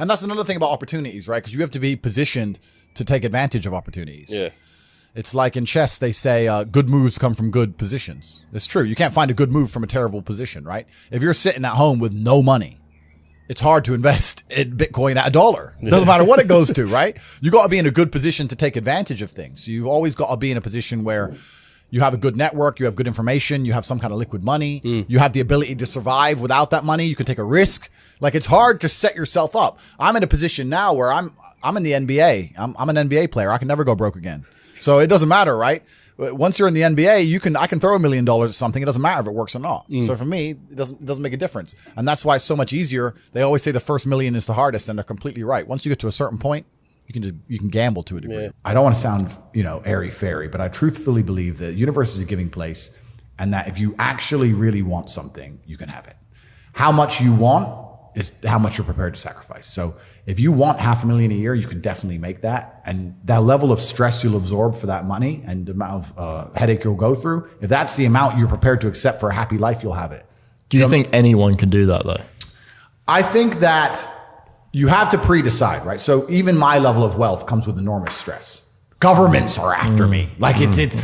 And that's another thing about opportunities, right? Because you have to be positioned to take advantage of opportunities. Yeah. It's like in chess, they say good moves come from good positions. It's true. You can't find a good move from a terrible position, right? If you're sitting at home with no money, it's hard to invest in Bitcoin at $1. Doesn't matter what it goes to, right? You got to be in a good position to take advantage of things. So you've always got to be in a position where you have a good network, you have good information, you have some kind of liquid money, you have the ability to survive without that money, you can take a risk. Like, it's hard to set yourself up. I'm in a position now where I'm in the NBA. I'm an NBA player. I can never go broke again. So it doesn't matter, right? Once you're in the NBA, I can throw $1 million at something. It doesn't matter if it works or not. So for me, it doesn't make a difference. And that's why it's so much easier. They always say the first million is the hardest, and they're completely right. Once you get to a certain point, you can gamble to a degree. Yeah. I don't want to sound, airy-fairy, but I truthfully believe that the universe is a giving place, and that if you actually really want something, you can have it. How much you want is how much you're prepared to sacrifice. So if you want $500,000 a year, you can definitely make that. And that level of stress you'll absorb for that money and the amount of headache you'll go through, if that's the amount you're prepared to accept for a happy life, you'll have it. Do you think anyone can do that though? I think that you have to pre-decide, right? So even my level of wealth comes with enormous stress. Governments are after me. Like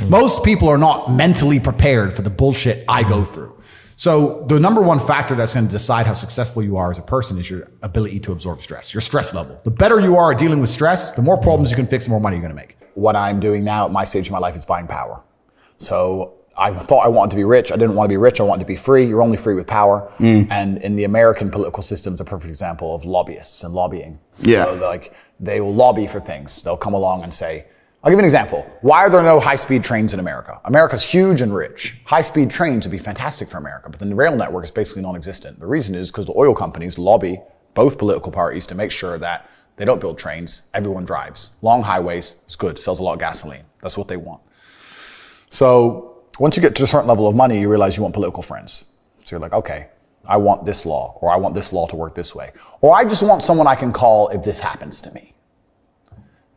most people are not mentally prepared for the bullshit I go through. So the number one factor that's going to decide how successful you are as a person is your ability to absorb stress, your stress level. The better you are at dealing with stress, the more problems you can fix, the more money you're going to make. What I'm doing now at my stage of my life is buying power. So I thought I wanted to be rich. I didn't want to be rich. I wanted to be free. You're only free with power. And in the American political system is a perfect example of lobbyists and lobbying. Yeah. So they will lobby for things. They'll come along and say, I'll give you an example. Why are there no high-speed trains in America? America's huge and rich. High-speed trains would be fantastic for America, but the rail network is basically non-existent. The reason is because the oil companies lobby both political parties to make sure that they don't build trains, everyone drives. Long highways, it's good, sells a lot of gasoline. That's what they want. So once you get to a certain level of money, you realize you want political friends. So you're like, okay, I want this law, or I want this law to work this way. Or I just want someone I can call if this happens to me.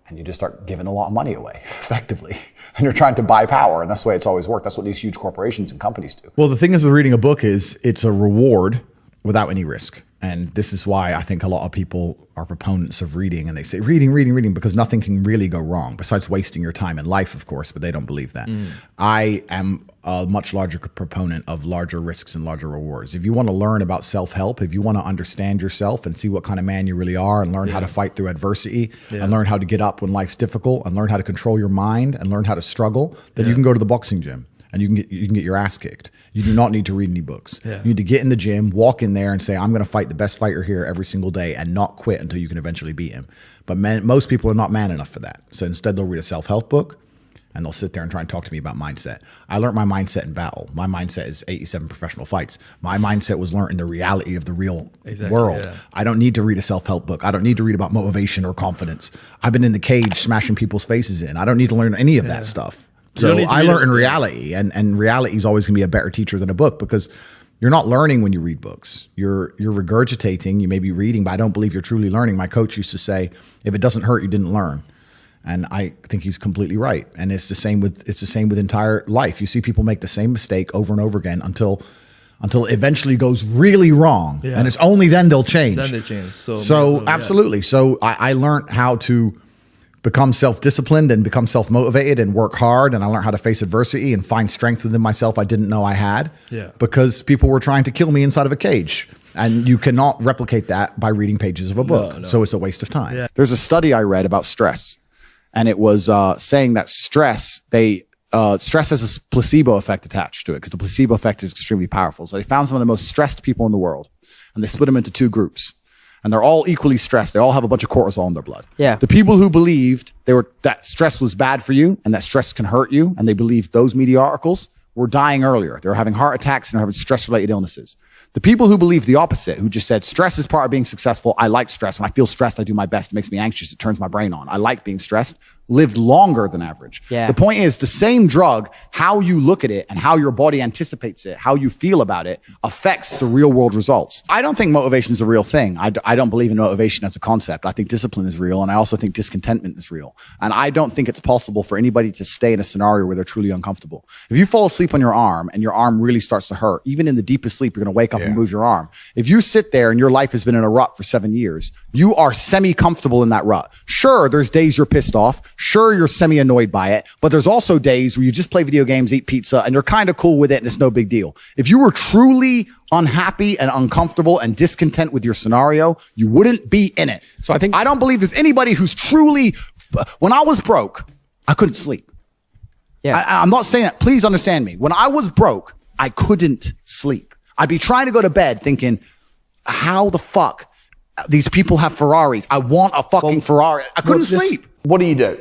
And you just start giving a lot of money away, effectively. And you're trying to buy power, and that's the way it's always worked. That's what these huge corporations and companies do. Well, the thing is with reading a book is it's a reward without any risk. And this is why I think a lot of people are proponents of reading, and they say reading, because nothing can really go wrong besides wasting your time in life, of course, but they don't believe that. I am a much larger proponent of larger risks and larger rewards. If you want to learn about self-help, if you want to understand yourself and see what kind of man you really are and learn how to fight through adversity and learn how to get up when life's difficult and learn how to control your mind and learn how to struggle, then you can go to the boxing gym. And you can get your ass kicked. You do not need to read any books. You need to get in the gym, walk in there and say, I'm going to fight the best fighter here every single day and not quit until you can eventually beat him. But most people are not man enough for that. So instead they'll read a self-help book and they'll sit there and try and talk to me about mindset. I learned my mindset in battle. My mindset is 87 professional fights. My mindset was learned in the reality of the real world. I don't need to read a self-help book. I don't need to read about motivation or confidence. I've been in the cage smashing people's faces in. I don't need to learn any of that stuff. So I learned in reality, and reality is always going to be a better teacher than a book, because you're not learning when you read books. You're regurgitating. You may be reading, but I don't believe you're truly learning. My coach used to say, if it doesn't hurt, you didn't learn. And I think he's completely right. And it's the same with entire life. You see people make the same mistake over and over again until it eventually goes really wrong. And it's only then they'll change. Then they change. So absolutely. So I learned how to become self-disciplined and become self-motivated and work hard. And I learned how to face adversity and find strength within myself I didn't know I had, because people were trying to kill me inside of a cage. And you cannot replicate that by reading pages of a book. So it's a waste of time. There's a study I read about stress, and it was saying that stress has a placebo effect attached to it, because the placebo effect is extremely powerful. So they found some of the most stressed people in the world, and they split them into two groups. And they're all equally stressed. They all have a bunch of cortisol in their blood. The people who believed that stress was bad for you and that stress can hurt you, and they believed those media articles, were dying earlier. They were having heart attacks and they were having stress-related illnesses. The people who believed the opposite, who just said, stress is part of being successful. I like stress. When I feel stressed, I do my best. It makes me anxious. It turns my brain on. I like being stressed. lived longer than average. Yeah. The point is the same drug, how you look at it and how your body anticipates it, how you feel about it affects the real world results. I don't think motivation is a real thing. I don't believe in motivation as a concept. I think discipline is real. And I also think discontentment is real. And I don't think it's possible for anybody to stay in a scenario where they're truly uncomfortable. If you fall asleep on your arm and your arm really starts to hurt, even in the deepest sleep, you're going to wake up and move your arm. If you sit there and your life has been in a rut for 7 years, you are semi-comfortable in that rut. Sure, there's days you're pissed off. Sure, you're semi-annoyed by it, but there's also days where you just play video games, eat pizza, and you're kind of cool with it and it's no big deal. If you were truly unhappy and uncomfortable and discontent with your scenario, you wouldn't be in it. So I don't believe there's anybody who's truly, when I was broke, I couldn't sleep. Yeah. I'm not saying that. Please understand me. When I was broke, I couldn't sleep. I'd be trying to go to bed thinking, how the fuck these people have Ferraris? I want a fucking Ferrari. I couldn't sleep. What do?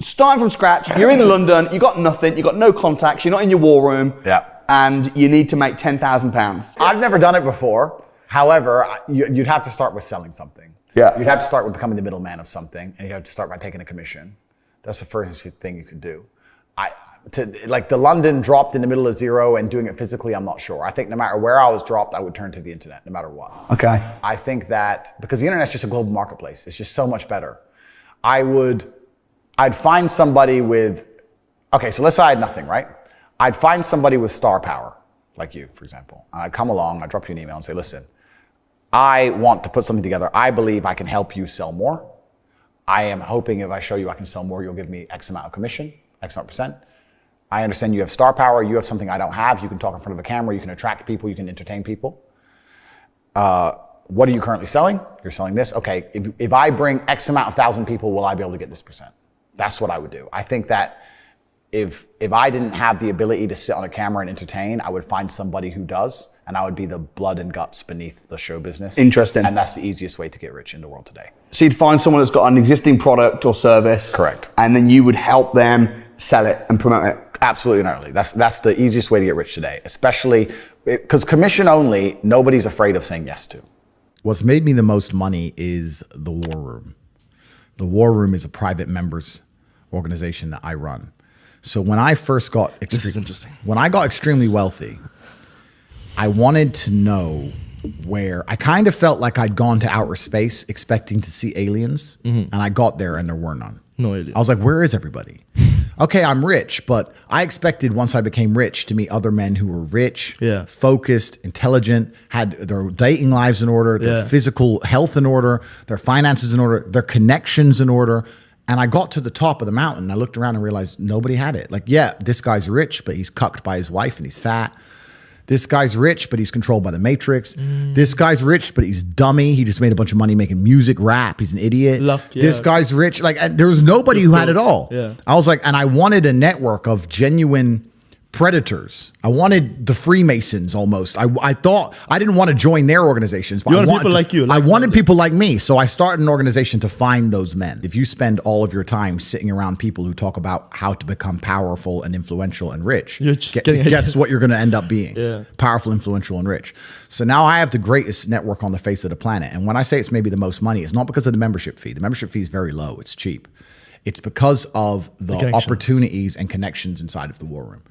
Starting from scratch, you're in London, you got nothing, you got no contacts, you're not in your war room, and you need to make £10,000. I've never done it before. However, you'd have to start with selling something. Yeah. You'd have to start with becoming the middleman of something, and you have to start by taking a commission. That's the first thing you could do. Like the London dropped in the middle of zero and doing it physically, I'm not sure. I think no matter where I was dropped, I would turn to the internet, no matter what. Okay. I think that because the internet's just a global marketplace, it's just so much better. I'd find somebody with, okay, so let's say I had nothing, right? I'd find somebody with star power, like you, for example. And I'd come along, I'd drop you an email and say, listen, I want to put something together. I believe I can help you sell more. I am hoping if I show you I can sell more, you'll give me X amount of commission, X amount percent. I understand you have star power. You have something I don't have. You can talk in front of a camera. You can attract people. You can entertain people. What are you currently selling? You're selling this. Okay, if I bring X amount of 1,000 people, will I be able to get this percent? That's what I would do. I think that if I didn't have the ability to sit on a camera and entertain, I would find somebody who does, and I would be the blood and guts beneath the show business. Interesting. And that's the easiest way to get rich in the world today. So you'd find someone that's got an existing product or service. Correct. And then you would help them sell it and promote it. Absolutely and utterly. That's the easiest way to get rich today, especially because commission only, nobody's afraid of saying yes to. What's made me the most money is the War Room. The War Room is a private members organization that I run. So when I first got This is interesting. When I got extremely wealthy, I wanted to know where I kind of felt like I'd gone to outer space expecting to see aliens, and I got there and there were none. No aliens. I was like, where is everybody? Okay, I'm rich, but I expected once I became rich to meet other men who were rich, focused, intelligent, had their dating lives in order, their physical health in order, their finances in order, their connections in order. And I got to the top of the mountain and I looked around and realized nobody had it. Like, yeah, this guy's rich, but he's cucked by his wife and he's fat. This guy's rich, but he's controlled by the Matrix. This guy's rich, but he's dummy. He just made a bunch of money making music, rap. He's an idiot. This guy's rich. Like, and there was nobody who had it all. I was like, and I wanted a network of genuine predators. I wanted the Freemasons almost. I thought I didn't want to join their organizations, but I wanted people like you. I wanted people like me. So I started an organization to find those men. If you spend all of your time sitting around people who talk about how to become powerful and influential and rich, you're just guess what you're going to end up being? Powerful, influential, and rich. So now I have the greatest network on the face of the planet. And when I say it's maybe the most money, it's not because of the membership fee. The membership fee is very low. It's cheap. It's because of the opportunities and connections inside of the War Room.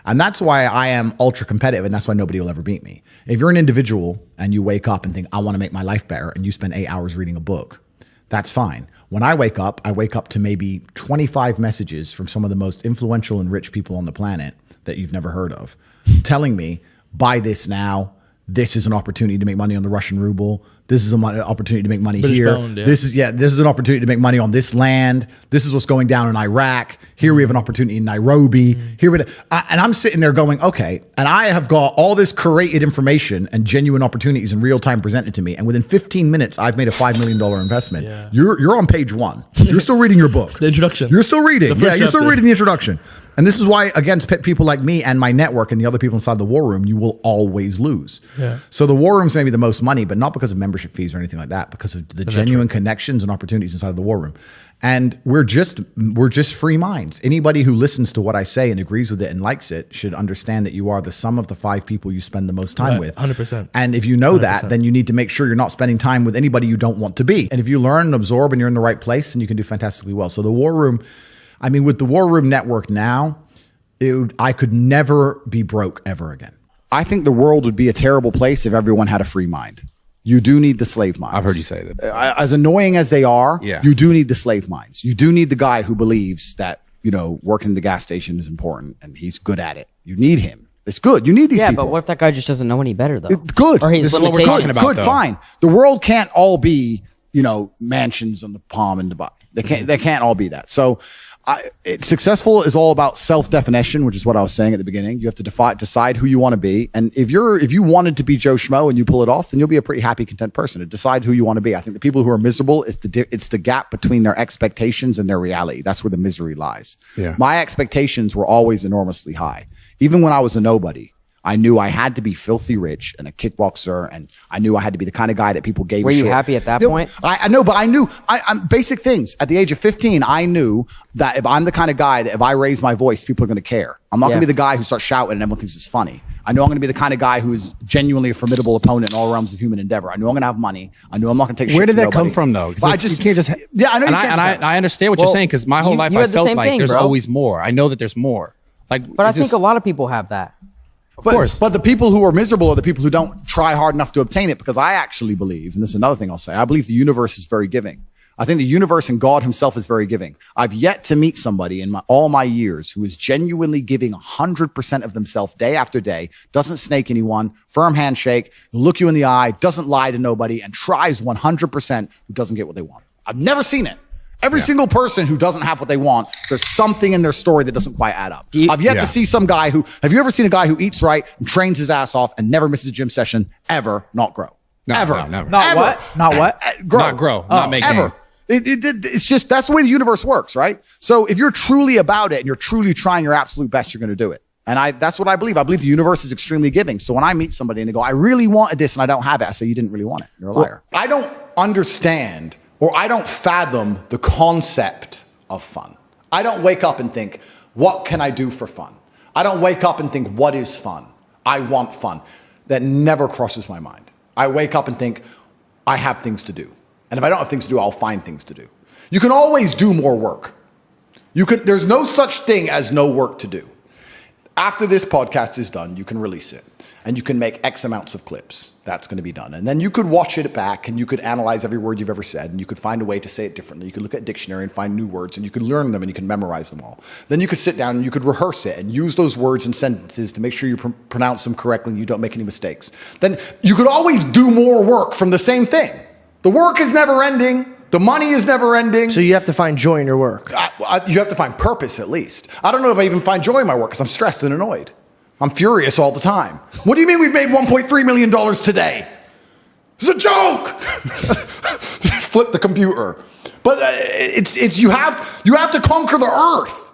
And that's why I am ultra competitive, and that's why nobody will ever beat me. If you're an individual and you wake up and think, I want to make my life better, and you spend 8 hours reading a book, that's fine. When I wake up to maybe 25 messages from some of the most influential and rich people on the planet that you've never heard of, telling me, buy this now. This is an opportunity to make money on the Russian ruble. This is an opportunity to make money British here. pound, This is an opportunity to make money on this land. This is what's going down in Iraq. Here we have an opportunity in Nairobi. And I'm sitting there going, okay. And I have got all this curated information and genuine opportunities in real time presented to me. And within 15 minutes, I've made a $5 million investment. You're on page 1. You're still reading your book. The introduction. You're still reading. You're still reading the introduction. And this is why, against people like me and my network and the other people inside the War Room, you will always lose. So the War Room's maybe the most money, but not because of membership fees or anything like that, because of the genuine connections and opportunities inside of the War Room. And we're just free minds. Anybody who listens to what I say and agrees with it and likes it should understand that you are the sum of the 5 people you spend the most time with. 100%. And if you know that, then you need to make sure you're not spending time with anybody you don't want to be. And if you learn and absorb and you're in the right place, then you can do fantastically well. So the War Room I mean, with the War Room Network now, I could never be broke ever again. I think the world would be a terrible place if everyone had a free mind. You do need the slave minds. I've heard you say that. As annoying as they are, Yeah. you do need the slave minds. You do need the guy who believes that, working in the gas station is important and he's good at it. You need him. It's good. You need these people. Yeah, but what if that guy just doesn't know any better, though? Good. Or he's This is what we're limitations. talking about. Good, though. fine. The world can't all be, mansions on the palm in Dubai. They can't all be that. So successful is all about self-definition, which is what I was saying at the beginning. You have to decide who you want to be. And if you wanted to be Joe Schmo and you pull it off, then you'll be a pretty happy, content person. To decide who you want to be. I think the people who are miserable, it's the gap between their expectations and their reality. That's where the misery lies. Yeah. My expectations were always enormously high. Even when I was a nobody, I knew I had to be filthy rich and a kickboxer, and I knew I had to be the kind of guy that people gave Were a you shit. happy at that point? I know, but I knew I'm basic things. At the age of 15, I knew that if I'm the kind of guy that if I raise my voice, people are going to care. I'm not going to be the guy who starts shouting and everyone thinks it's funny. I know I'm going to be the kind of guy who is genuinely a formidable opponent in all realms of human endeavor. I know I'm going to have money. I know I'm not going to take shit Where did from that come nobody. from, though? But You can't just. Yeah, I know. And you can't and just have it. I understand what you're saying because my whole life you I had the felt same like thing, there's bro. always more. I know that there's more. But I think a lot of people have that. Of course. But the people who are miserable are the people who don't try hard enough to obtain it, because I actually believe, and this is another thing I'll say, I believe the universe is very giving. I think the universe and God himself is very giving. I've yet to meet somebody in all my years who is genuinely giving 100% of themselves day after day, doesn't snake anyone, firm handshake, look you in the eye, doesn't lie to nobody, and tries 100% who doesn't get what they want. I've never seen it. Every single person who doesn't have what they want, there's something in their story that doesn't quite add up. I've yet to see some guy have you ever seen a guy who eats right and trains his ass off and never misses a gym session ever not grow? No, ever. no, never. Not Ever. what? Not what? Grow. Not grow. Not make ever. gains. It's just, that's the way the universe works, right? So if you're truly about it and you're truly trying your absolute best, you're going to do it. And that's what I believe. I believe the universe is extremely giving. So when I meet somebody and they go, I really wanted this and I don't have it, I say, you didn't really want it. You're a liar. I don't understand, or I don't fathom the concept of fun. I don't wake up and think, what can I do for fun? I don't wake up and think, what is fun? I want fun. That never crosses my mind. I wake up and think, I have things to do. And if I don't have things to do, I'll find things to do. You can always do more work. There's no such thing as no work to do. After this podcast is done, you can release it. And you can make X amounts of clips. That's going to be done. And then you could watch it back and you could analyze every word you've ever said and you could find a way to say it differently. You could look at a dictionary and find new words and you could learn them and you can memorize them all. Then you could sit down and you could rehearse it and use those words and sentences to make sure you pronounce them correctly and you don't make any mistakes. Then you could always do more work from the same thing. The work is never ending. The money is never ending. So you have to find joy in your work. You have to find purpose at least. I don't know if I even find joy in my work because I'm stressed and annoyed. I'm furious all the time. What do you mean we've made $1.3 million today? It's a joke. Flip the computer. But you have to conquer the earth.